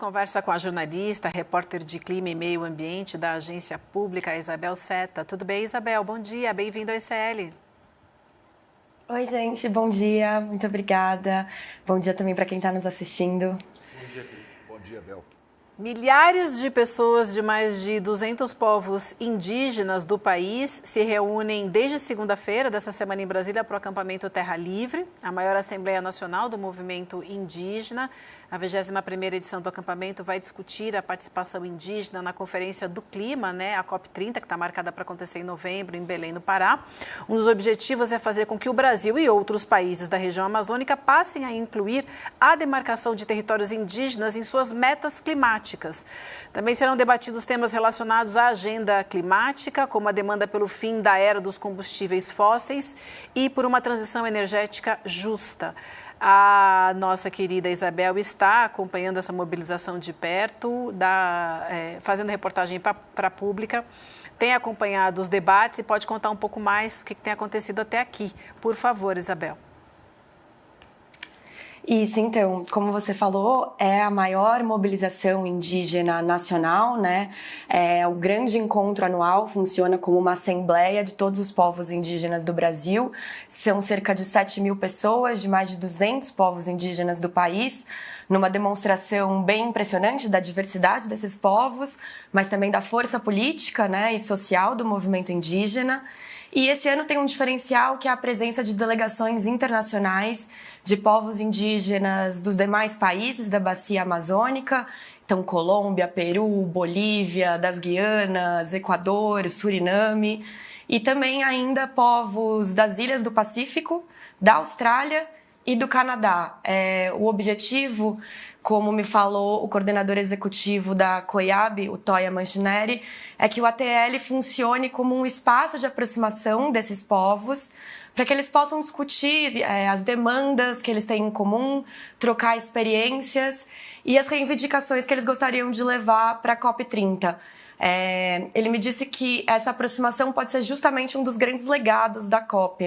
conversa com a jornalista, repórter de Clima e Meio Ambiente da Agência Pública, Isabel Seta. Tudo bem, Isabel? Bom dia, bem-vindo ao ICL. Oi, gente, bom dia, muito obrigada. Bom dia também para quem está nos assistindo. Bom dia, Felipe. Bom dia, Bel. Milhares de pessoas de mais de 200 povos indígenas do país se reúnem desde segunda-feira dessa semana em Brasília para o acampamento Terra Livre, a maior Assembleia Nacional do movimento indígena. A 21ª edição do acampamento vai discutir a participação indígena na Conferência do Clima, a COP30, que está marcada para acontecer em novembro, em Belém, no Pará. Um dos objetivos é fazer com que o Brasil e outros países da região amazônica passem a incluir a demarcação de territórios indígenas em suas metas climáticas. Também serão debatidos temas relacionados à agenda climática, como a demanda pelo fim da era dos combustíveis fósseis e por uma transição energética justa. A nossa querida Isabel está acompanhando essa mobilização de perto, fazendo reportagem para a Pública, tem acompanhado os debates e pode contar um pouco mais o que tem acontecido até aqui. Por favor, Isabel. Isso, então, como você falou, é a maior mobilização indígena nacional, É o grande encontro anual, funciona como uma assembleia de todos os povos indígenas do Brasil. São cerca de 7.000 pessoas, de mais de 200 povos indígenas do país, numa demonstração bem impressionante da diversidade desses povos, mas também da força política, e social do movimento indígena. E esse ano tem um diferencial que é a presença de delegações internacionais de povos indígenas dos demais países da Bacia Amazônica, então Colômbia, Peru, Bolívia, das Guianas, Equador, Suriname, e também ainda povos das ilhas do Pacífico, da Austrália e do Canadá. O objetivo, como me falou o coordenador executivo da COIAB, o Toya Manchineri, é que o ATL funcione como um espaço de aproximação desses povos, para que eles possam discutir as demandas que eles têm em comum, trocar experiências e as reivindicações que eles gostariam de levar para a COP30. Ele me disse que essa aproximação pode ser justamente um dos grandes legados da COP,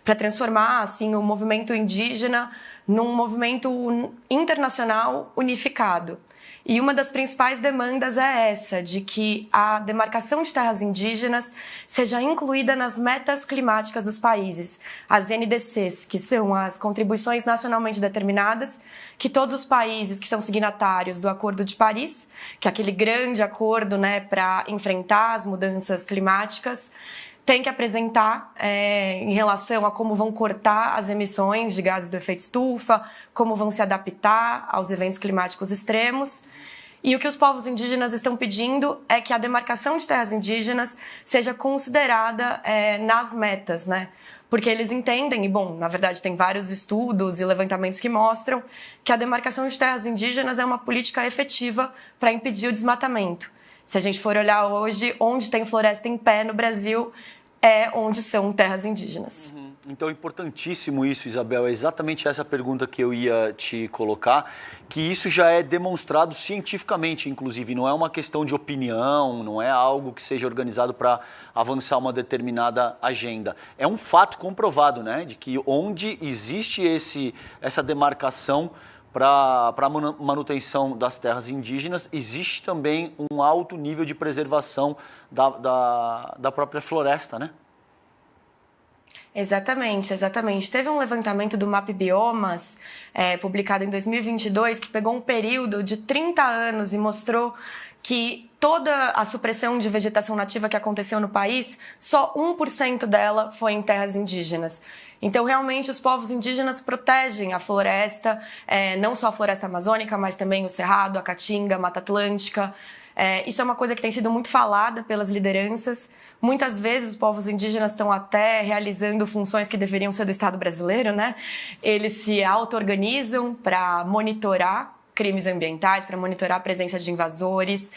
para transformar assim, o movimento indígena num movimento internacional unificado. E uma das principais demandas é essa, de que a demarcação de terras indígenas seja incluída nas metas climáticas dos países, as NDCs, que são as contribuições nacionalmente determinadas, que todos os países que são signatários do Acordo de Paris, que é aquele grande acordo para enfrentar as mudanças climáticas, tem que apresentar em relação a como vão cortar as emissões de gases do efeito estufa, como vão se adaptar aos eventos climáticos extremos. E o que os povos indígenas estão pedindo é que a demarcação de terras indígenas seja considerada nas metas, Porque eles entendem, e bom, na verdade tem vários estudos e levantamentos que mostram que a demarcação de terras indígenas é uma política efetiva para impedir o desmatamento. Se a gente for olhar hoje, onde tem floresta em pé no Brasil, é onde são terras indígenas. Então é importantíssimo isso, Isabel. É exatamente essa pergunta que eu ia te colocar, que isso já é demonstrado cientificamente, inclusive. Não é uma questão de opinião, não é algo que seja organizado para avançar uma determinada agenda. É um fato comprovado, de que onde existe essa demarcação para a manutenção das terras indígenas, existe também um alto nível de preservação da própria floresta, Exatamente. Teve um levantamento do MAP Biomas, publicado em 2022, que pegou um período de 30 anos e mostrou que toda a supressão de vegetação nativa que aconteceu no país, só 1% dela foi em terras indígenas. Então, realmente, os povos indígenas protegem a floresta, não só a floresta amazônica, mas também o Cerrado, a Caatinga, a Mata Atlântica. Isso é uma coisa que tem sido muito falada pelas lideranças. Muitas vezes os povos indígenas estão até realizando funções que deveriam ser do Estado brasileiro, Eles se auto-organizam para monitorar crimes ambientais, para monitorar a presença de invasores,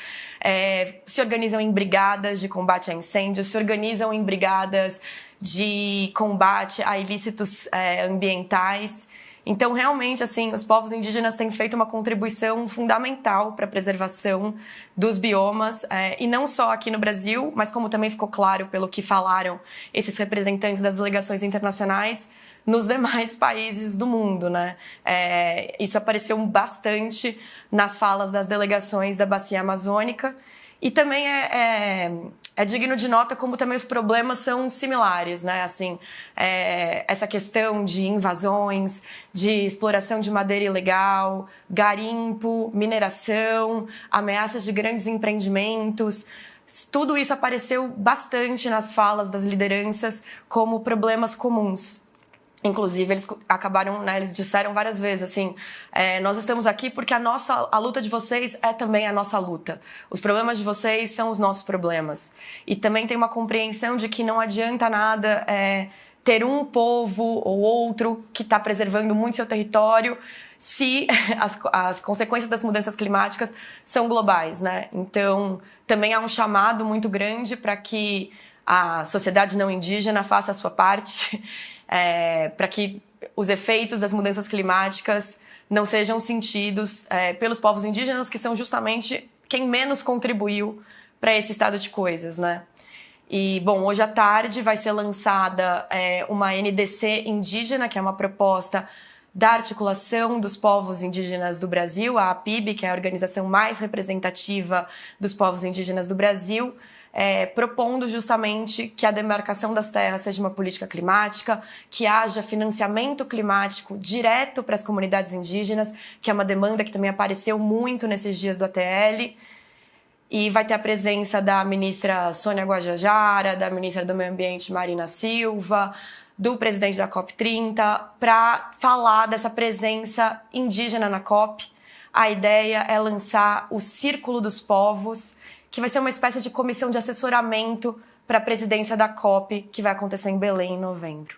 se organizam em brigadas de combate a incêndios, se organizam em brigadas de combate a ilícitos ambientais. Então, realmente, assim, os povos indígenas têm feito uma contribuição fundamental para a preservação dos biomas, e não só aqui no Brasil, mas como também ficou claro pelo que falaram esses representantes das delegações internacionais, nos demais países do mundo, né? Isso apareceu bastante nas falas das delegações da Bacia Amazônica, e também é digno de nota como também os problemas são similares, né? Assim, essa questão de invasões, de exploração de madeira ilegal, garimpo, mineração, ameaças de grandes empreendimentos. Tudo isso apareceu bastante nas falas das lideranças como problemas comuns. Inclusive, eles acabaram, né, eles disseram várias vezes, assim, nós estamos aqui porque a luta de vocês é também a nossa luta. Os problemas de vocês são os nossos problemas. E também tem uma compreensão de que não adianta nada ter um povo ou outro que está preservando muito seu território se as consequências das mudanças climáticas são globais, né? Então, também há um chamado muito grande para que a sociedade não indígena faça a sua parte, para que os efeitos das mudanças climáticas não sejam sentidos pelos povos indígenas, que são justamente quem menos contribuiu para esse estado de coisas, né? E, bom, hoje à tarde vai ser lançada uma NDC indígena, que é uma proposta da Articulação dos Povos Indígenas do Brasil, a APIB, que é a organização mais representativa dos povos indígenas do Brasil, propondo justamente que a demarcação das terras seja uma política climática, que haja financiamento climático direto para as comunidades indígenas, que é uma demanda que também apareceu muito nesses dias do ATL. E vai ter a presença da ministra Sônia Guajajara, da ministra do Meio Ambiente Marina Silva, do presidente da COP30, para falar dessa presença indígena na COP. A ideia é lançar o Círculo dos Povos, que vai ser uma espécie de comissão de assessoramento para a presidência da COP, que vai acontecer em Belém em novembro.